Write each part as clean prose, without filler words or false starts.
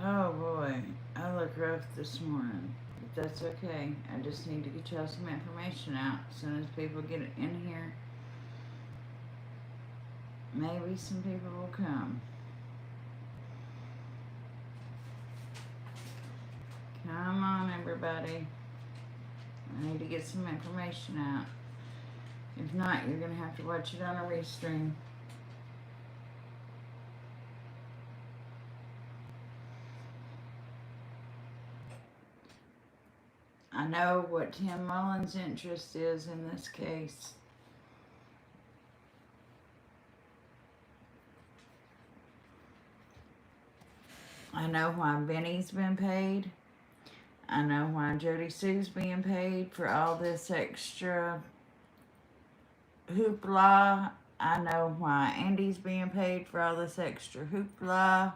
Oh boy, I look rough this morning. But that's okay. I just need to get y'all some information out. As soon as people get it in here, maybe some people will come. Come on, everybody. I need to get some information out. If not, you're going to have to watch it on a restream. I know what Tim Mullen's interest is in this case. I know why Benny's been paid. I know why Jody Sue's being paid for all this extra hoopla. I know why Andy's being paid for all this extra hoopla.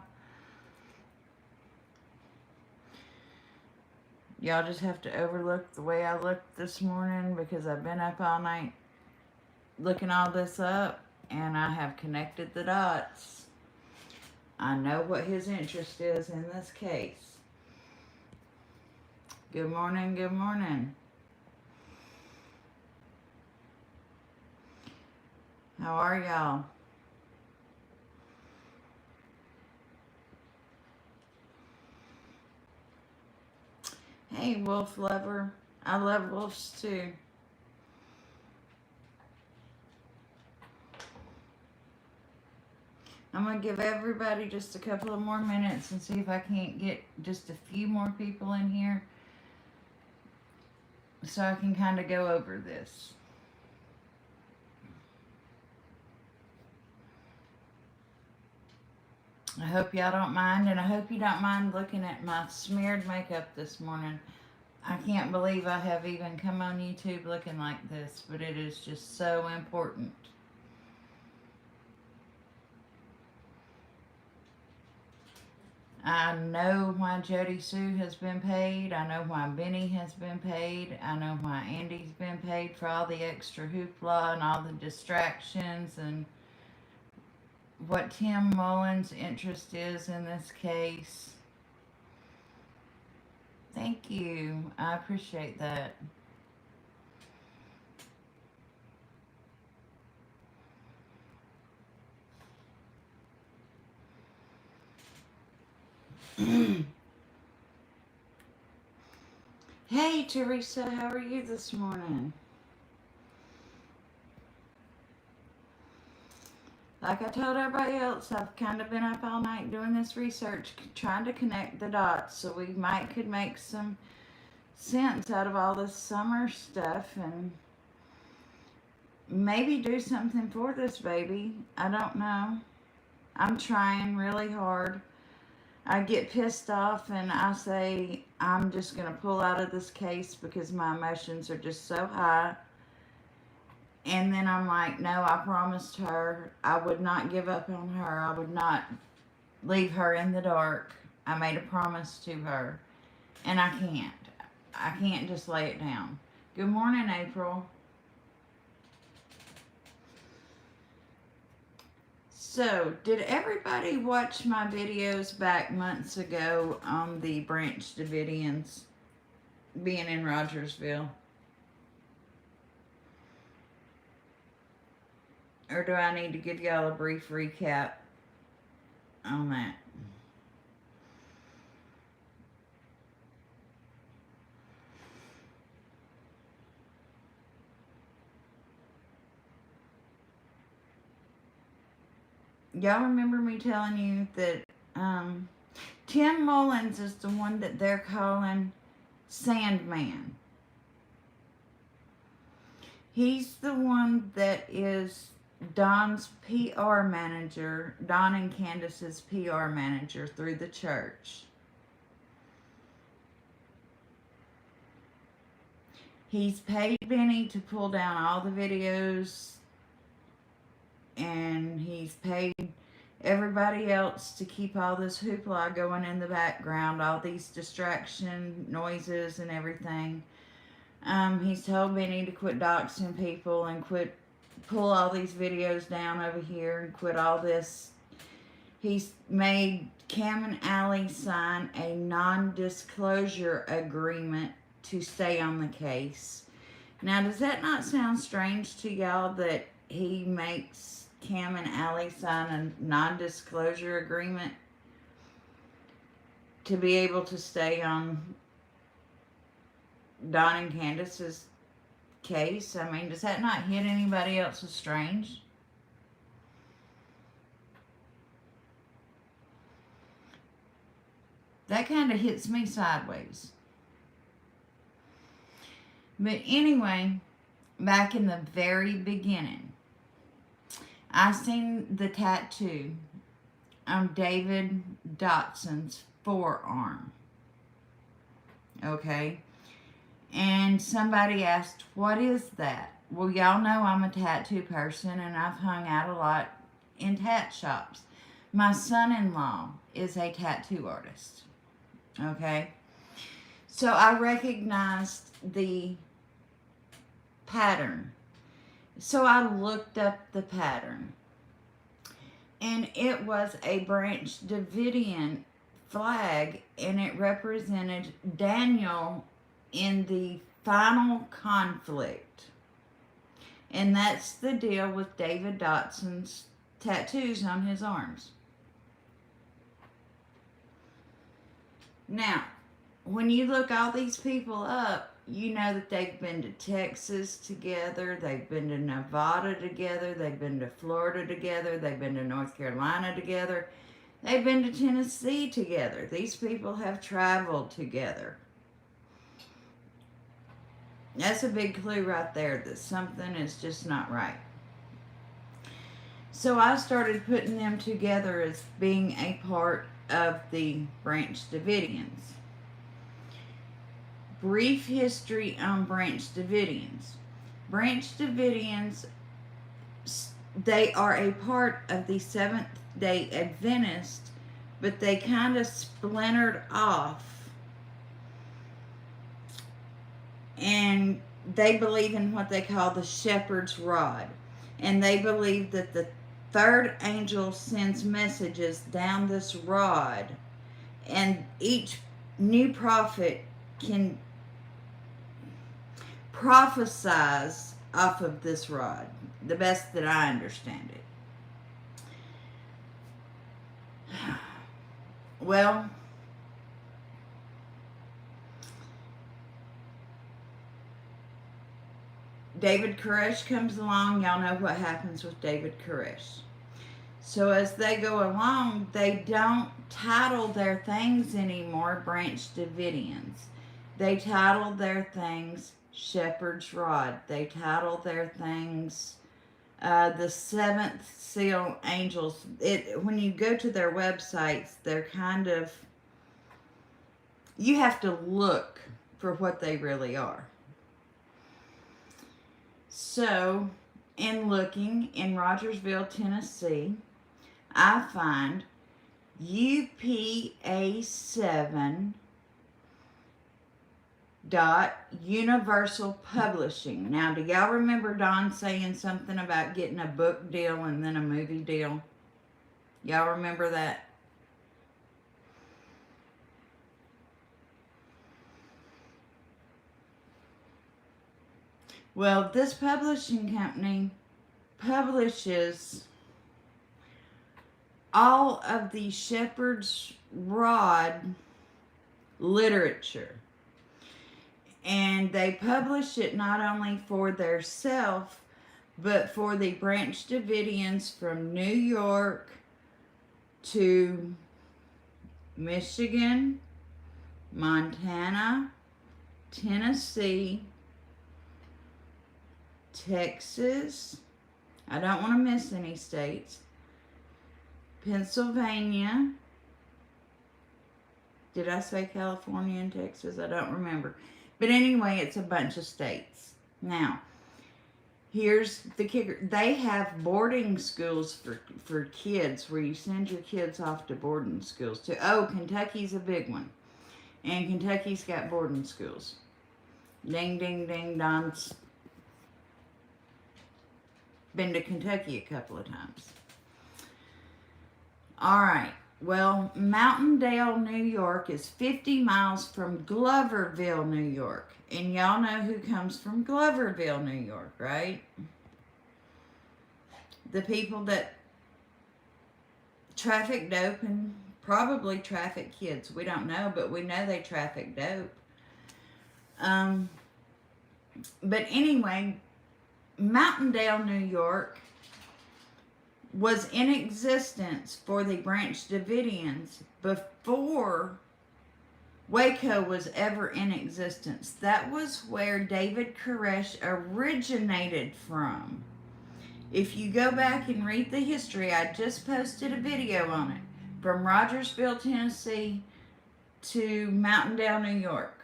Y'all just have to overlook the way I looked this morning because I've been up all night looking all this up and I have connected the dots. I know what his interest is in this case. Good morning, good morning. How are y'all? Hey, wolf lover. I love wolves too. I'm going to give everybody just a couple of more minutes and see if I can't get just a few more people in here so I can kind of go over this. I hope y'all don't mind, and I hope you don't mind looking at my smeared makeup this morning. I can't believe I have even come on YouTube looking like this, but it is just so important. I know why Jody Sue has been paid. I know why Benny has been paid. I know why Andy's been paid for all the extra hoopla and all the distractions and what Tim Mullen's interest is in this case. Thank you. I appreciate that. Hey, Teresa, how are you this morning? Like I told everybody else, I've kind of been up all night doing this research, trying to connect the dots so we could make some sense out of all this summer stuff and maybe do something for this baby. I don't know. I'm trying really hard. I get pissed off and I say I'm just going to pull out of this case because my emotions are just so high. And then I'm like, no, I promised her I would not give up on her. I would not leave her in the dark. I made a promise to her. And I can't. I can't just lay it down. Good morning, April. So, did everybody watch my videos back months ago on the Branch Davidians being in Rogersville? Or do I need to give y'all a brief recap on that? Y'all remember me telling you that Tim Mullins is the one that they're calling Sandman. He's the one that is Don's PR manager, Don and Candace's PR manager through the church. He's paid Benny to pull down all the videos, and he's paid everybody else to keep all this hoopla going in the background, all these distraction noises and everything. He's told Benny to quit doxing people and pull all these videos down over here and quit all this. He's made Cam and Allie sign a non-disclosure agreement to stay on the case. Now, does that not sound strange to y'all that he makes Cam and Allie sign a non-disclosure agreement to be able to stay on Don and Candace's case? I mean, does that not hit anybody else as strange? That kind of hits me sideways. But anyway, back in the very beginning, I seen the tattoo on David Dotson's forearm. Okay? And somebody asked, what is that? Well, y'all know I'm a tattoo person and I've hung out a lot in tat shops. My son-in-law is a tattoo artist. Okay? So I recognized the pattern. So I looked up the pattern. And it was a Branch Davidian flag, and it represented Daniel in the final conflict. And that's the deal with David Dotson's tattoos on his arms. Now, when you look all these people up, you know that they've been to Texas together, they've been to Nevada together, they've been to Florida together, they've been to North Carolina together, they've been to Tennessee together. These people have traveled together. That's a big clue right there that something is just not right. So I started putting them together as being a part of the Branch Davidians. Brief history on Branch Davidians. Branch Davidians, they are a part of the Seventh-day Adventists, but they kind of splintered off, and they believe in what they call the shepherd's rod, and they believe that the third angel sends messages down this rod, and each new prophet can prophesize off of this rod, the best that I understand it. Well, David Koresh comes along. Y'all know what happens with David Koresh. So as they go along, they don't title their things anymore Branch Davidians. They title their things Shepherd's Rod. They title their things the Seventh Seal Angels. When you go to their websites, they're kind of, you have to look for what they really are. So, in looking in Rogersville, Tennessee, I find UPA7 Universal Publishing. Now, do y'all remember Don saying something about getting a book deal and then a movie deal? Y'all remember that? Well, this publishing company publishes all of the Shepherd's Rod literature. And they publish it not only for their self, but for the Branch Davidians from New York to Michigan, Montana, Tennessee, Texas, I don't want to miss any states, Pennsylvania, did I say California and Texas? I don't remember. But anyway, it's a bunch of states. Now, here's the kicker. They have boarding schools for kids where you send your kids off to boarding schools too. Oh, Kentucky's a big one. And Kentucky's got boarding schools. Ding, ding, ding, Don's been to Kentucky a couple of times. All right. Well, Mountaindale, New York is 50 miles from Gloverville, New York. And y'all know who comes from Gloverville, New York, right? The people that traffic dope and probably traffic kids. We don't know, but we know they traffic dope. But anyway, Mountaindale, New York was in existence for the Branch Davidians before Waco was ever in existence. That was where David Koresh originated from. If you go back and read the history, I just posted a video on it. From Rogersville, Tennessee to Mountaindale, New York.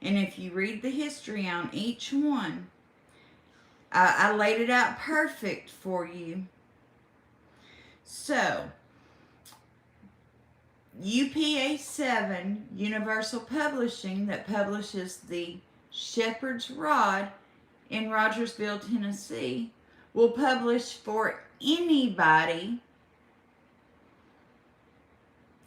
And if you read the history on each one, I laid it out perfect for you. So, UPA 7, Universal Publishing, that publishes the Shepherd's Rod in Rogersville, Tennessee, will publish for anybody.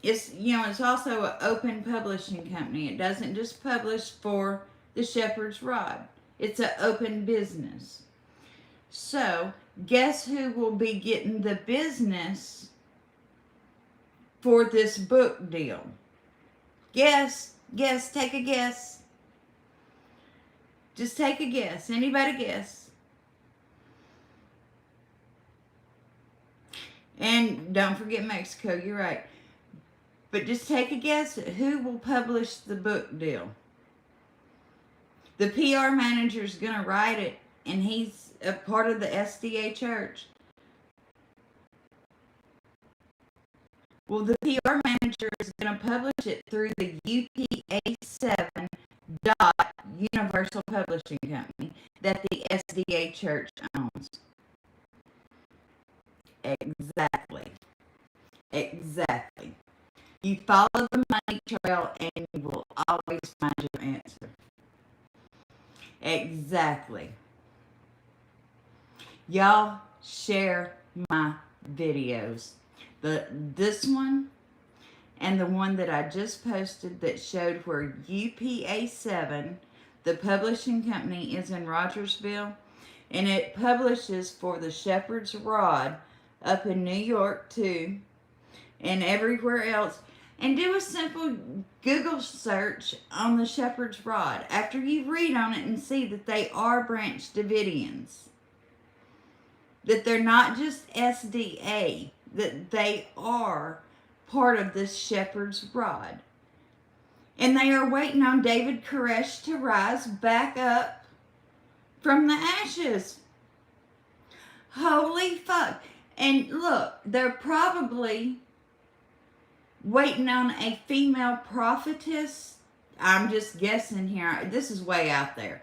It's also an open publishing company. It doesn't just publish for the Shepherd's Rod. It's an open business. So, guess who will be getting the business for this book deal? Guess, take a guess. Just take a guess. Anybody guess? And don't forget Mexico, you're right. But just take a guess who will publish the book deal. The PR manager is going to write it, and he's a part of the SDA church. Well, the PR manager is going to publish it through the UPA7 Universal Publishing Company that the SDA church owns. Exactly. You follow the money trail and you will always find your answer. Exactly. Y'all share my videos. This one and the one that I just posted that showed where UPA7, the publishing company, is in Rogersville, and it publishes for the Shepherd's Rod up in New York too, and everywhere else. And do a simple Google search on the Shepherd's Rod after you read on it and see that they are Branch Davidians. That they're not just SDA, that they are part of this Shepherd's Rod. And they are waiting on David Koresh to rise back up from the ashes. Holy fuck. And look, they're probably waiting on a female prophetess. I'm just guessing here. This is way out there.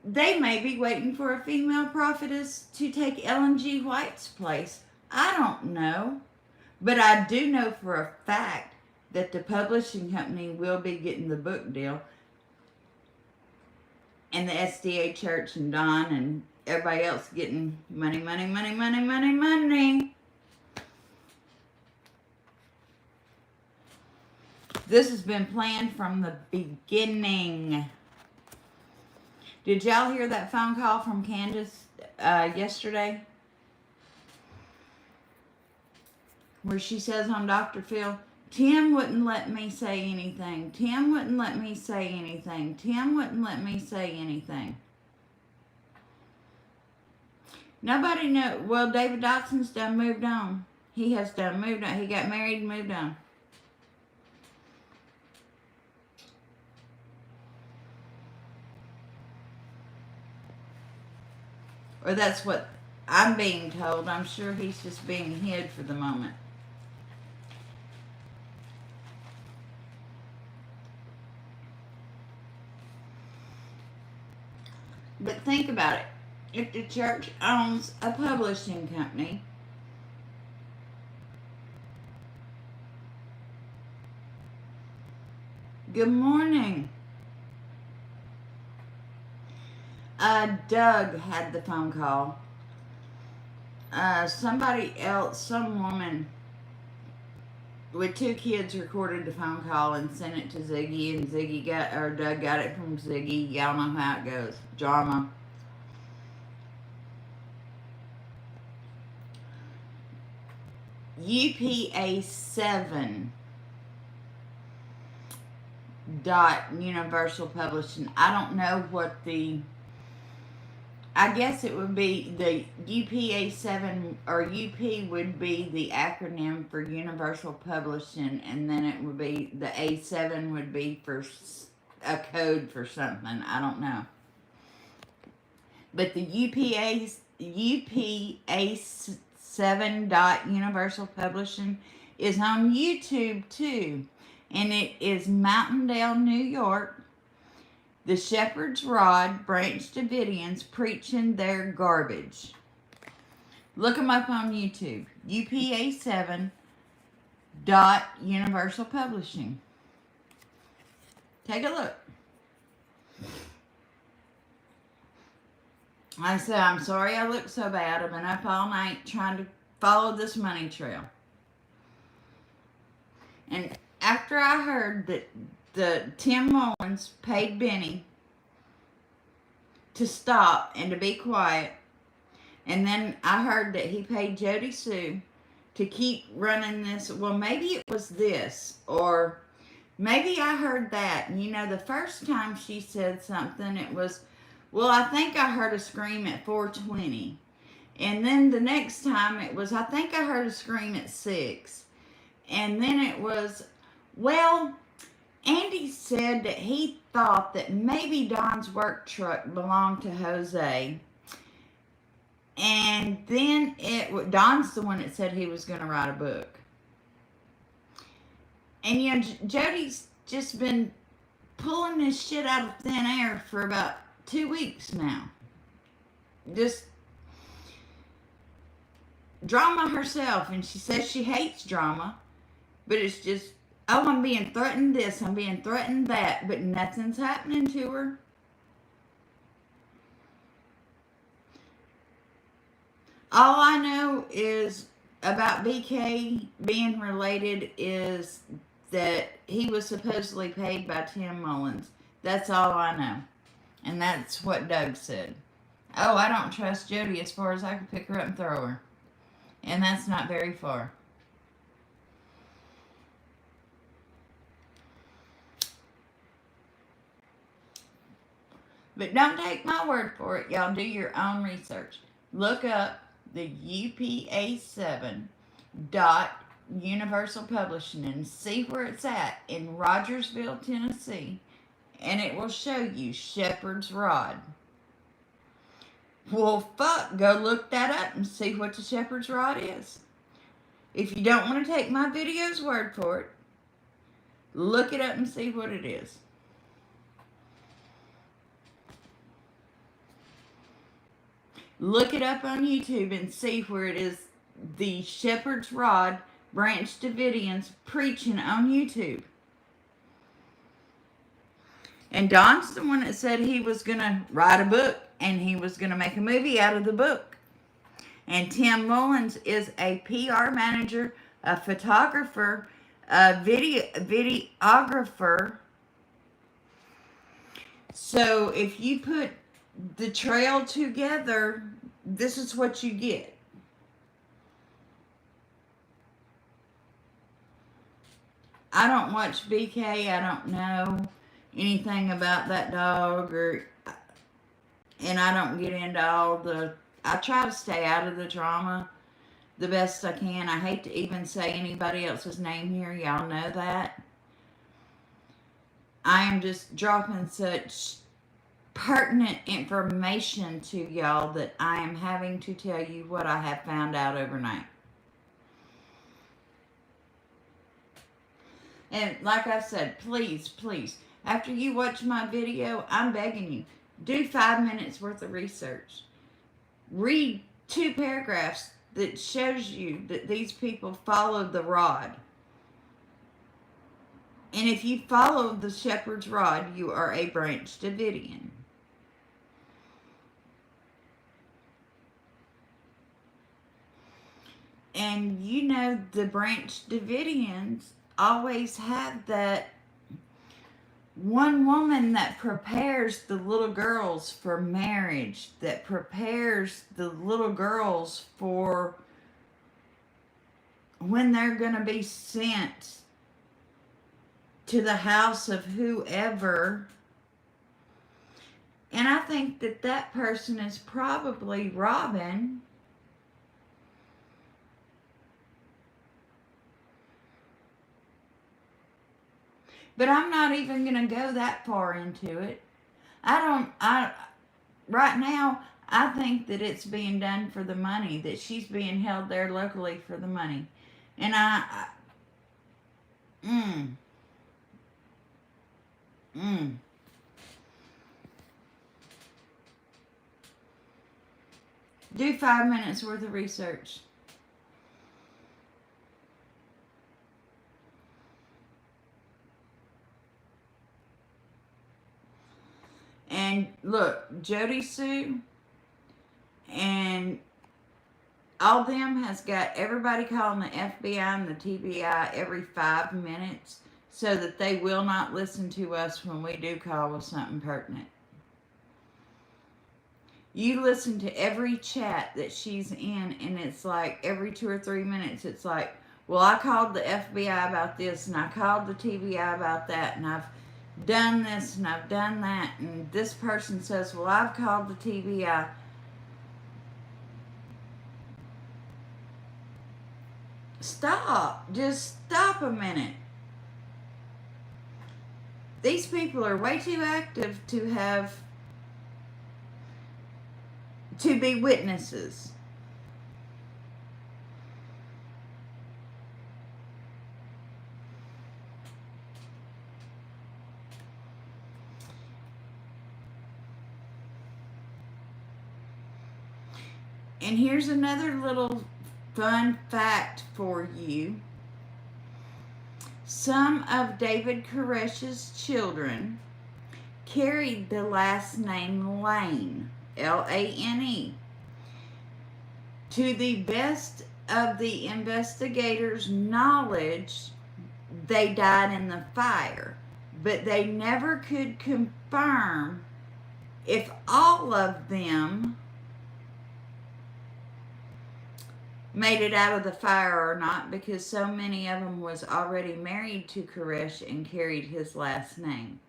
They may be waiting for a female prophetess to take Ellen G. White's place. I don't know. But I do know for a fact that the publishing company will be getting the book deal. And the SDA church and Don and everybody else getting money. This has been planned from the beginning. Did y'all hear that phone call from Candace yesterday? Where she says on Dr. Phil, Tim wouldn't let me say anything. Tim wouldn't let me say anything. Tim wouldn't let me say anything. Nobody know. Well, David Dotson's done moved on. He has done moved on. He got married and moved on. Or that's what I'm being told. I'm sure he's just being hid for the moment. But think about it. If the church owns a publishing company, good morning. Doug had the phone call. Somebody else, some woman with two kids recorded the phone call and sent it to Ziggy, and Doug got it from Ziggy. Y'all know how it goes. Drama. UPA7 Universal Publishing. I don't know what I guess it would be the UPA7, or UP would be the acronym for Universal Publishing, and then it would be the A7 would be for a code for something. I don't know. But the UPA7 Universal Publishing is on YouTube too, and it is Mountaindale, New York. The Shepherd's Rod Branch Davidians preaching their garbage. Look them up on YouTube. UPA7 Universal Publishing. Take a look. I said, I'm sorry I look so bad. I've been up all night trying to follow this money trail. And after I heard that Tim Mullins paid Benny to stop and to be quiet, and then I heard that he paid Jody Sue to keep running this. Well, maybe it was this, or maybe I heard that. You know, the first time she said something, it was, well, I think I heard a scream at 4:20. And then the next time it was, I think I heard a scream at 6. And then it was, well, Andy said that he thought that maybe Don's work truck belonged to Jose. And then Don's the one that said he was going to write a book. And, you know, Jody's just been pulling this shit out of thin air for about 2 weeks now. Just drama herself. And she says she hates drama. But it's just, oh, I'm being threatened this, I'm being threatened that, but nothing's happening to her. All I know is about BK being related is that he was supposedly paid by Tim Mullins. That's all I know. And that's what Doug said. Oh, I don't trust Jody as far as I could pick her up and throw her. And that's not very far. But don't take my word for it. Y'all do your own research. Look up the UPA7 Universal Publishing and see where it's at in Rogersville, Tennessee. And it will show you Shepherd's Rod. Well, fuck, go look that up and see what the Shepherd's Rod is. If you don't want to take my video's word for it, look it up and see what it is. Look it up on YouTube and see where it is the Shepherd's Rod Branch Davidians preaching on YouTube. And Don's the one that said he was going to write a book and he was going to make a movie out of the book. And Tim Mullins is a PR manager, a photographer, a videographer. So if you put the trail together, this is what you get. I don't watch BK. I don't know anything about that dog, and I don't get into all I try to stay out of the drama the best I can. I hate to even say anybody else's name here. Y'all know that. I am just dropping such pertinent information to y'all that I am having to tell you what I have found out overnight. And like I said, please, after you watch my video, I'm begging you, do 5 minutes worth of research. Read 2 paragraphs that shows you that these people followed the rod. And if you follow the Shepherd's Rod, you are a Branch Davidian. And you know, the Branch Davidians always have that one woman that prepares the little girls for marriage, that prepares the little girls for when they're going to be sent to the house of whoever. And I think that that person is probably Robin. But I'm not even going to go that far into it. Right now, I think that it's being done for the money, that she's being held there locally for the money. And mm, mm. Do 5 minutes worth of research. And look, Jody Sue and all them has got everybody calling the FBI and the TBI every 5 minutes so that they will not listen to us when we do call with something pertinent. You listen to every chat that she's in, and it's like every 2 or 3 minutes, it's like, well, I called the FBI about this, and I called the TBI about that, and I've done this, and I've done that, and this person says, well, I've called the TBI. Stop. Just stop a minute. These people are way too active to be witnesses. And here's another little fun fact for you. Some of David Koresh's children carried the last name Lane, Lane. To the best of the investigators' knowledge, they died in the fire, but they never could confirm if all of them made it out of the fire or not, because so many of them was already married to Koresh and carried his last name.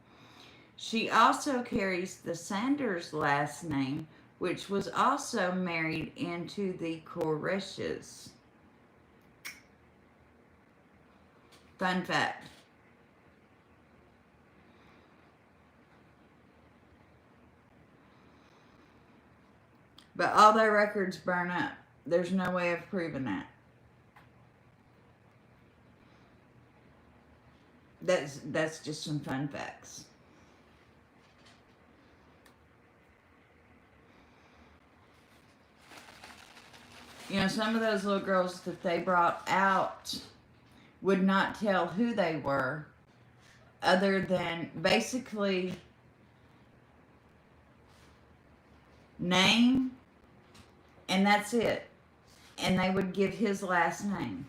She also carries the Sanders last name, which was also married into the Koreshes. Fun fact. But all their records burn up. There's no way of proving that. That's just some fun facts. You know, some of those little girls that they brought out would not tell who they were, other than basically name, and that's it. And they would give his last name.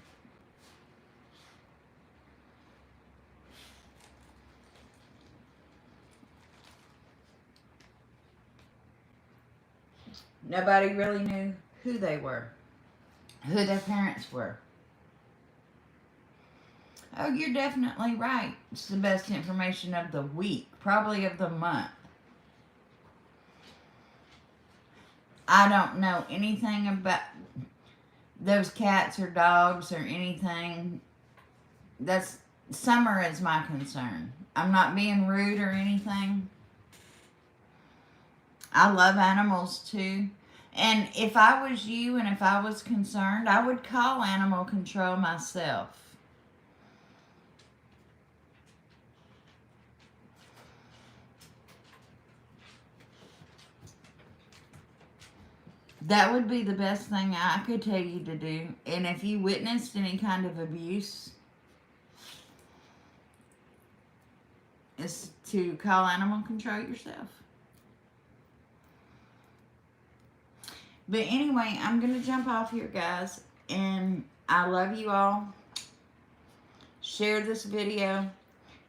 Nobody really knew who they were, who their parents were. Oh, you're definitely right. It's the best information of the week, probably of the month. I don't know anything about those cats or dogs or anything. That's Summer is my concern. I'm not being rude or anything. I love animals too. And if I was you and if I was concerned, I would call animal control myself. That would be the best thing I could tell you to do. And if you witnessed any kind of abuse, is to call animal control yourself. But anyway, I'm going to jump off here, guys. And I love you all. Share this video.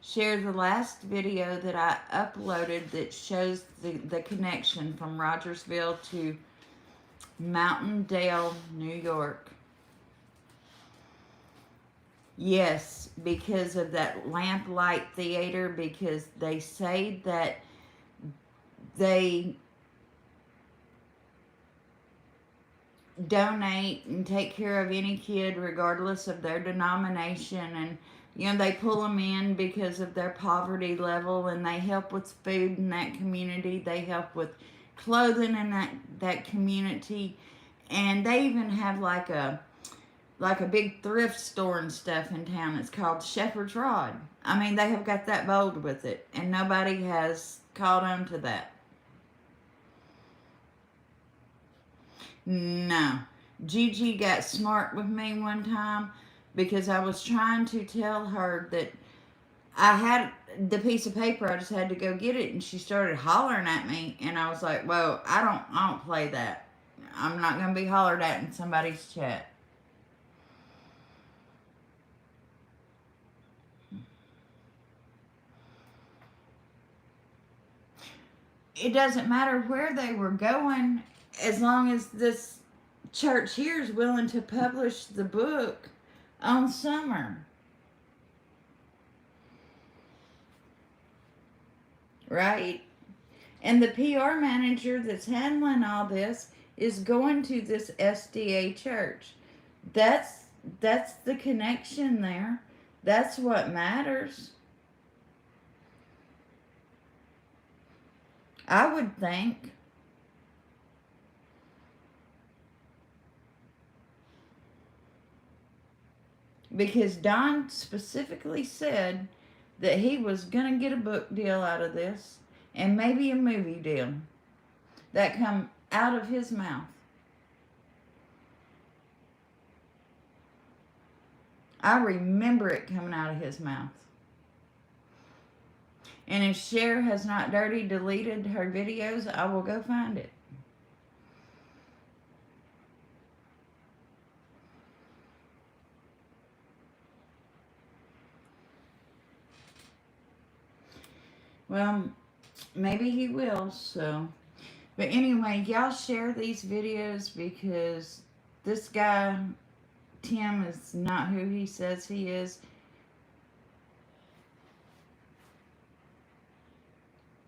Share the last video that I uploaded that shows the connection from Rogersville to Mountain Dale, New York. Yes, because of that lamplight theater, because they say that they donate and take care of any kid regardless of their denomination, and they pull them in because of their poverty level, and they help with food in that community, they help with clothing in that community, and they even have like a big thrift store and stuff in town. It's called Shepherd's Rod. I mean, they have got that bold with it, and nobody has caught on to that. No. Gigi got smart with me one time because I was trying to tell her that I had the piece of paper, I just had to go get it, and she started hollering at me, and I was like, well, I don't play that. I'm not going to be hollered at in somebody's chat. It doesn't matter where they were going, as long as this church here is willing to publish the book on Summer. Right? And the PR manager that's handling all this is going to this SDA church. That's the connection there. That's what matters. I would think. Because Don specifically said that he was going to get a book deal out of this, and maybe a movie deal. That come out of his mouth. I remember it coming out of his mouth. And if Cher has not dirty deleted her videos, I will go find it. Well, maybe he will, so. But anyway, y'all share these videos because this guy, Tim, is not who he says he is.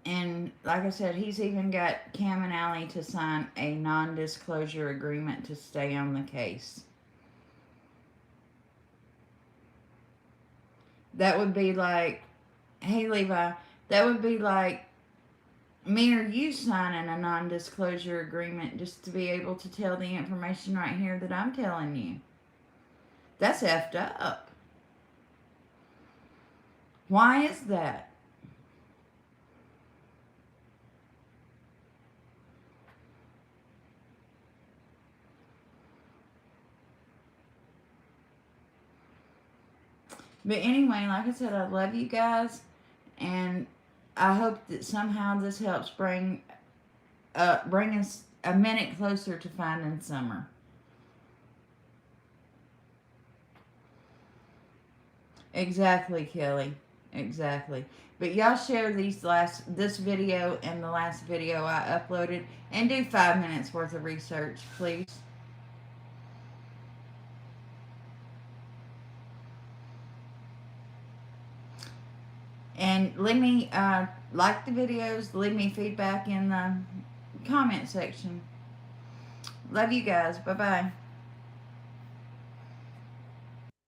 And like I said, he's even got Cam and Allie to sign a non-disclosure agreement to stay on the case. That would be like, hey Levi, that would be like me or you signing a non-disclosure agreement just to be able to tell the information right here that I'm telling you. That's effed up. Why is that? But anyway, like I said, I love you guys, and I hope that somehow this helps bring us a minute closer to finding Summer. Exactly, Kelly. Exactly. But y'all share this video and the last video I uploaded, and do 5 minutes worth of research, please. And leave me, like the videos, leave me feedback in the comment section. Love you guys. Bye-bye.